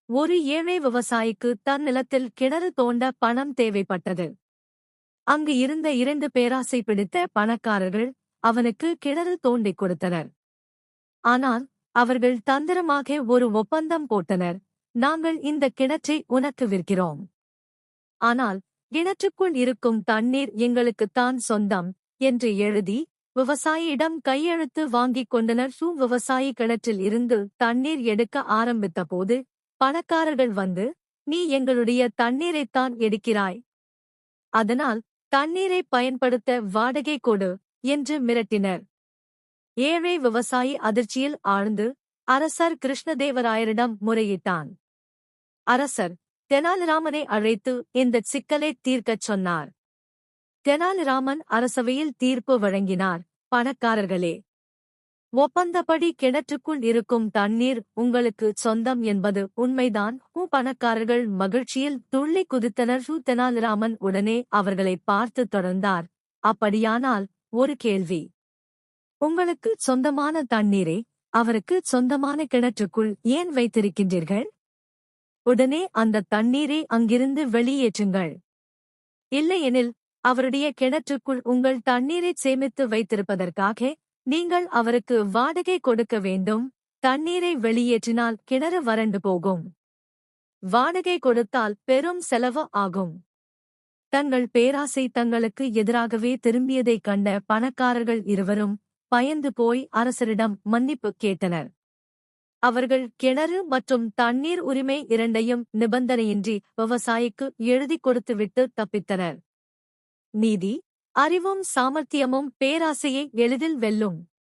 ஒரு ஏழை விவசாயிக்கு தன் நிலத்தில் கிணறு தோண்ட பணம் தேவைப்பட்டது. அங்கு இருந்த 2 பேராசை பிடித்த பணக்காரர்கள் அவனுக்கு கிணறு தோண்டிக் கொடுத்தனர். ஆனால் அவர்கள் தந்திரமாக ஒரு ஒப்பந்தம் போட்டனர். நாங்கள் இந்த கிணற்றை உனக்கு விற்கிறோம். ஆனால் கிணற்றுக்குள் இருக்கும் தண்ணீர் எங்களுக்குத்தான் சொந்தம் என்று எழுதி விவசாயியிடம் கையெழுத்து வாங்கிக் கொண்டனர். விவசாயி கிணற்றில் இருந்து தண்ணீர் எடுக்க ஆரம்பித்தபோது பணக்காரர்கள் வந்து, நீ எங்களுடைய தண்ணீரைத்தான் எடுக்கிறாய். அதனால் தண்ணீரை பயன்படுத்த வாடகை கொடு என்று மிரட்டினர். ஏழை விவசாயி அதிர்ச்சியில் ஆழ்ந்து அரசர் கிருஷ்ணதேவராயரிடம் முறையிட்டான். அரசர் தெனாலிராமனை அழைத்து இந்தச் சிக்கலை தீர்க்கச் சொன்னார். தெனாலிராமன் அரசவையில் தீர்ப்பு வழங்கினார். பணக்காரர்களே, ஒப்பந்தப்படி கிணற்றுக்குள் இருக்கும் தண்ணீர் உங்களுக்கு சொந்தம் என்பது உண்மைதான். பணக்காரர்கள் மகிழ்ச்சியில் துள்ளி குதித்தனர். தெனாலிராமன் உடனே அவர்களை பார்த்து தொடர்ந்தார். அப்படியானால் ஒரு கேள்வி. உங்களுக்கு சொந்தமான தண்ணீரை அவருக்கு சொந்தமான கிணற்றுக்குள் ஏன் வைத்திருக்கின்றீர்கள்? உடனே அந்த தண்ணீரை அங்கிருந்து வெளியேற்றுங்கள். இல்லையெனில் அவருடைய கிணற்றுக்குள் உங்கள் தண்ணீரை சேமித்து வைத்திருப்பதற்காக நீங்கள் அவருக்கு வாடகை கொடுக்க வேண்டும். தண்ணீரை வெளியேற்றினால் கிணறு வறண்டு போகும். வாடகை கொடுத்தால் பெரும் செலவு ஆகும். தங்கள் பேராசை தங்களுக்கு எதிராகவே திரும்பியதைக் கண்ட பணக்காரர்கள் இருவரும் பயந்து போய் அரசரிடம் மன்னிப்பு கேட்டனர். அவர்கள் கிணறு மற்றும் தண்ணீர் உரிமை இரண்டையும் நிபந்தனையின்றி விவசாயிக்கு எழுதிக் கொடுத்துவிட்டு தப்பித்தனர். நீதி, அறிவும் சாமர்த்தியமும் பேராசையை எளிதில் வெல்லும்.